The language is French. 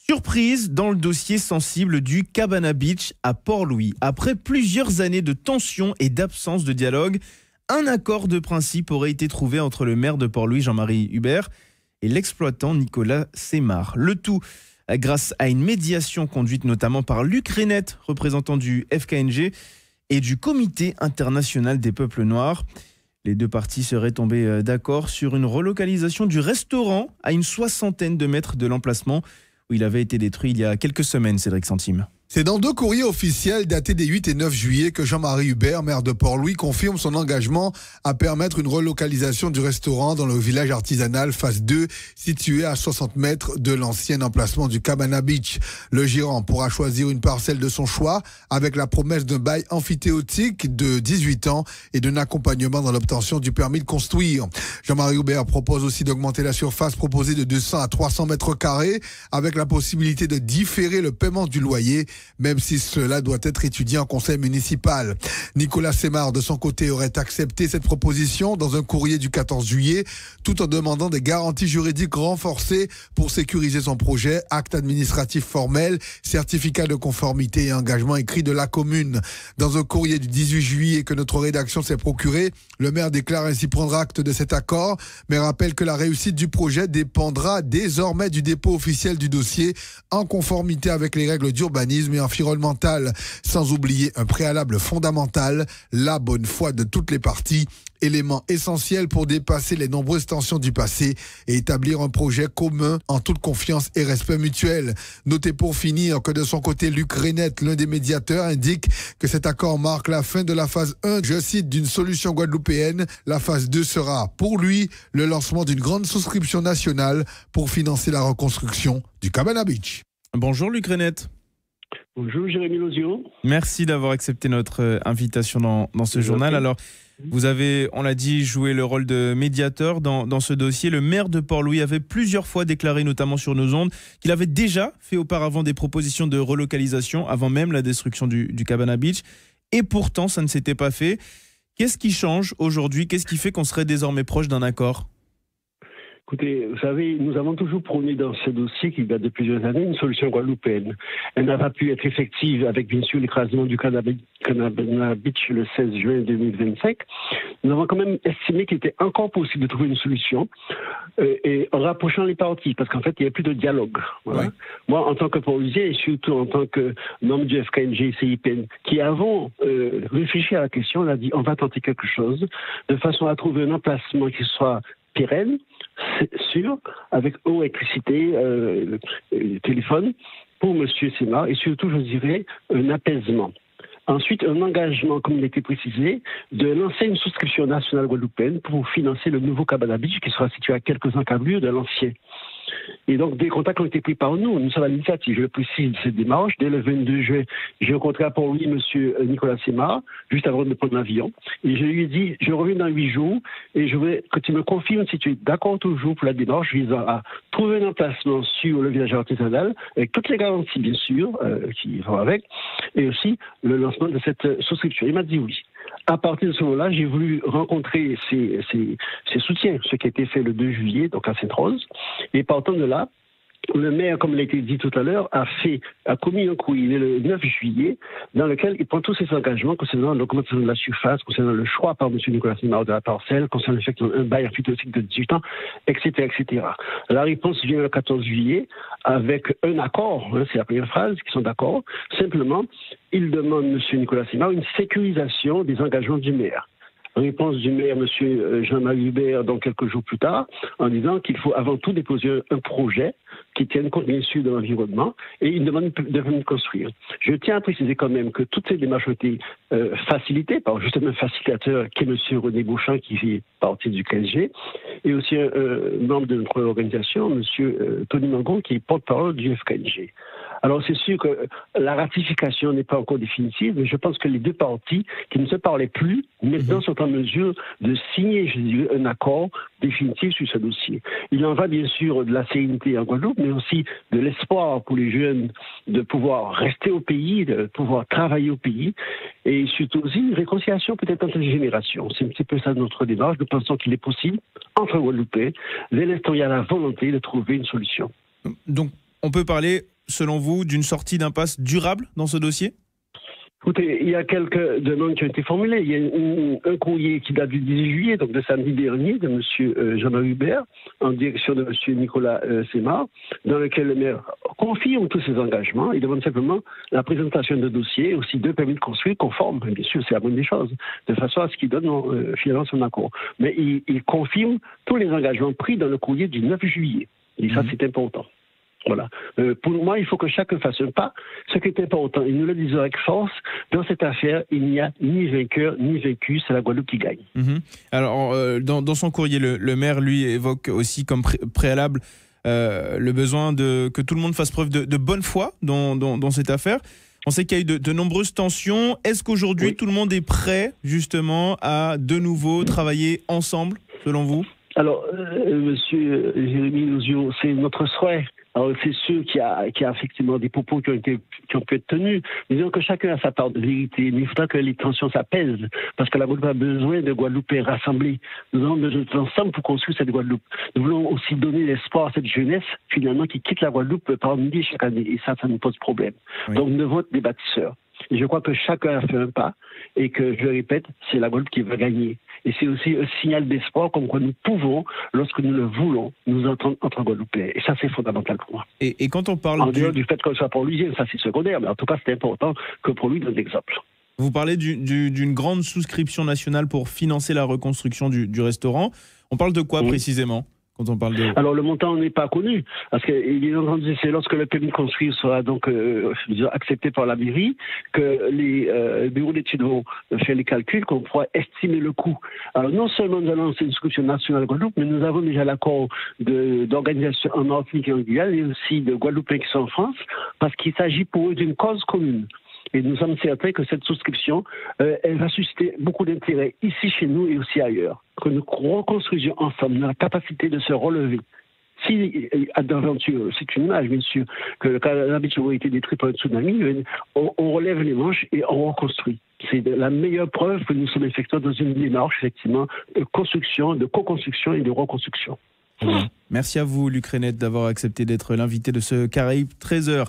Surprise dans le dossier sensible du Cabana Beach à Port-Louis. Après plusieurs années de tensions et d'absence de dialogue, un accord de principe aurait été trouvé entre le maire de Port-Louis, Jean-Marie Hubert, et l'exploitant Nicolas Sémar. Le tout grâce à une médiation conduite notamment par Luc Reynette, représentant du FKNG et du Comité international des peuples noirs. Les deux parties seraient tombées d'accord sur une relocalisation du restaurant à une 60aine de mètres de l'emplacement où il avait été détruit il y a quelques semaines, Cédric Santime. C'est dans 2 courriers officiels datés des 8 et 9 juillet que Jean-Marie Hubert, maire de Port-Louis, confirme son engagement à permettre une relocalisation du restaurant dans le village artisanal phase 2, situé à 60 mètres de l'ancien emplacement du Cabana Beach. Le gérant pourra choisir une parcelle de son choix avec la promesse d'un bail amphithéotique de 18 ans et d'un accompagnement dans l'obtention du permis de construire. Jean-Marie Hubert propose aussi d'augmenter la surface proposée de 200 à 300 mètres carrés avec la possibilité de différer le paiement du loyer, même si cela doit être étudié en conseil municipal. Nicolas Sémar, de son côté, aurait accepté cette proposition dans un courrier du 14 juillet, tout en demandant des garanties juridiques renforcées pour sécuriser son projet, acte administratif formel, certificat de conformité et engagement écrit de la commune. Dans un courrier du 18 juillet que notre rédaction s'est procuré, le maire déclare ainsi prendre acte de cet accord, mais rappelle que la réussite du projet dépendra désormais du dépôt officiel du dossier en conformité avec les règles d'urbanisme et environnementale, sans oublier un préalable fondamental, la bonne foi de toutes les parties, élément essentiel pour dépasser les nombreuses tensions du passé et établir un projet commun en toute confiance et respect mutuel. Notez pour finir que de son côté, Luc Reynette, l'un des médiateurs, indique que cet accord marque la fin de la phase 1, je cite, d'une solution guadeloupéenne. La phase 2 sera, pour lui, le lancement d'une grande souscription nationale pour financer la reconstruction du Cabana Beach. Bonjour Luc Reynette. Bonjour Jérémy Lozio. Merci d'avoir accepté notre invitation dans ce journal. Alors, vous avez, on l'a dit, joué le rôle de médiateur dans ce dossier. Le maire de Port-Louis avait plusieurs fois déclaré, notamment sur nos ondes, qu'il avait déjà fait auparavant des propositions de relocalisation avant même la destruction du Cabana Beach. Et pourtant, ça ne s'était pas fait. Qu'est-ce qui change aujourd'hui? Qu'est-ce qui fait qu'on serait désormais proche d'un accord? Écoutez, vous savez, nous avons toujours prôné dans ce dossier qui date de plusieurs années une solution guadeloupéenne. Elle n'a pas pu être effective avec, bien sûr, l'écrasement du Cabana Beach le 16 juin 2025. Nous avons quand même estimé qu'il était encore possible de trouver une solution et en rapprochant les parties, parce qu'en fait, il n'y a plus de dialogue. Voilà. Ouais. Moi, en tant que Paulien et surtout en tant que membre du FKNG et CIPN, qui avons réfléchi à la question, on a dit on va tenter quelque chose de façon à trouver un emplacement qui soit pérenne, sûr, avec eau, électricité, téléphone, pour M. Sémar, et surtout, je dirais, un apaisement. Ensuite, un engagement, comme il a été précisé, de lancer une souscription nationale guadeloupéenne pour financer le nouveau Cabana Beach qui sera situé à quelques encablures de l'ancien. Et donc, des contacts ont été pris par nous. Nous sommes à l'initiative, je le précise, de cette démarche. Dès le 22 juin, j'ai rencontré à Port-Louis M. Nicolas Sémar, juste avant de prendre l'avion. Et je lui ai dit, je reviens dans 8 jours et je voudrais que tu me confirmes si tu es d'accord toujours pour la démarche visant à trouver un emplacement sur le village artisanal, avec toutes les garanties, bien sûr, qui vont avec, et aussi le lancement de cette souscription. Il m'a dit oui. À partir de ce moment-là, j'ai voulu rencontrer ses soutiens, ce qui a été fait le 2 juillet, donc à Sainte-Rose. Et partant de là, le maire, comme il a été dit tout à l'heure, a commis un courrier le 9 juillet dans lequel il prend tous ses engagements concernant l'augmentation de la surface, concernant le choix par M. Nicolas Sémar de la parcelle, concernant le fait qu'il y a un bail amphithéotique de 18 ans, etc., etc. La réponse vient le 14 juillet avec un accord, c'est la première phrase, qui sont d'accord. Simplement, il demande, M. Nicolas Sémar, une sécurisation des engagements du maire. Réponse du maire, M. Jean-Marie Hubert, donc quelques jours plus tard, en disant qu'il faut avant tout déposer un projet qui tienne compte bien sûr de l'environnement et une demande de permis de construire. Je tiens à préciser quand même que toutes ces démarches ont été facilitées par justement un facilitateur qui est M. René Beauchamp, qui fait partie du KSG, et aussi un membre de notre organisation, M. Tony Mangon, qui est porte-parole du FKNG. Alors c'est sûr que la ratification n'est pas encore définitive, mais je pense que les deux parties qui ne se parlaient plus, maintenant sont en mesure de signer, je dirais, un accord définitif sur ce dossier. Il en va bien sûr de la sérénité en Guadeloupe, mais aussi de l'espoir pour les jeunes de pouvoir rester au pays, de pouvoir travailler au pays, et surtout aussi une réconciliation peut-être entre les générations. C'est un petit peu ça notre démarche. Nous pensons qu'il est possible, entre Guadeloupéens, dès l'instant où il y a la volonté de trouver une solution. Donc, on peut parler selon vous, d'une sortie d'impasse durable dans ce dossier ? Écoutez, il y a quelques demandes qui ont été formulées. Il y a un courrier qui date du 18 juillet, donc de samedi dernier, de M. Jean-Marie Hubert, en direction de M. Nicolas Sémar, dans lequel le maire confirme tous ses engagements. Il demande simplement la présentation de dossiers, aussi 2 permis de construire conformes. Bien sûr, c'est la bonne des choses, de façon à ce qu'il donne finalement son accord. Mais il confirme tous les engagements pris dans le courrier du 9 juillet. Et ça, c'est important. Voilà. Pour moi, il faut que chacun fasse un pas. Ce qui est important, et nous le disons avec force, dans cette affaire, il n'y a ni vainqueur ni vaincu, c'est la Guadeloupe qui gagne. Alors, dans son courrier, le maire, lui, évoque aussi comme préalable le besoin que tout le monde fasse preuve de bonne foi dans cette affaire. On sait qu'il y a eu de nombreuses tensions. Est-ce qu'aujourd'hui, tout le monde est prêt, justement, à de nouveau travailler ensemble, selon vous ? Alors, monsieur Jérémy Louzio, c'est notre souhait. Alors, c'est sûr qu'il y a effectivement des propos qui ont pu être tenus. Disons que chacun a sa part de vérité, mais il faudra que les tensions s'apaisent, parce que la Guadeloupe a besoin de Guadeloupéens rassemblés. Nous avons besoin de ensemble pour construire cette Guadeloupe. Nous voulons aussi donner l'espoir à cette jeunesse, finalement, qui quitte la Guadeloupe par milliers chaque année, et ça nous pose problème. Oui. Donc, nous devons être des bâtisseurs. Et je crois que chacun a fait un pas, et que, je le répète, c'est la Guadeloupe qui va gagner. Et c'est aussi un signal d'espoir comme quoi nous pouvons, lorsque nous le voulons, nous entendre entre Guadeloupéens. Et ça, c'est fondamental pour moi. Et quand on parle en dehors du fait qu'on soit Port-Louisien, ça c'est secondaire, mais en tout cas, c'est important que Port-Louis donne l'exemple. Vous parlez d'une grande souscription nationale pour financer la reconstruction du restaurant. On parle de quoi précisément ? Quand on parle de... Alors, le montant n'est pas connu, parce que c'est lorsque le permis de construire sera donc accepté par la mairie que les bureaux d'études vont faire les calculs, qu'on pourra estimer le coût. Alors, non seulement nous allons lancer une souscription nationale à Guadeloupe, mais nous avons déjà l'accord d'organisation en Martinique et en Guyane, et aussi de Guadeloupéens qui sont en France, parce qu'il s'agit pour eux d'une cause commune. Et nous sommes certains que cette souscription, elle va susciter beaucoup d'intérêt ici chez nous et aussi ailleurs. Que nous reconstruisions ensemble la capacité de se relever. Si d'aventure, c'est une image bien sûr, que le Canada Beach aurait été détruit par un tsunami, on relève les manches et on reconstruit. C'est la meilleure preuve que nous sommes effectivement dans une démarche effectivement de construction, de co-construction et de reconstruction. Merci à vous, Luc Renet, d'avoir accepté d'être l'invité de ce Caraïbes 13h.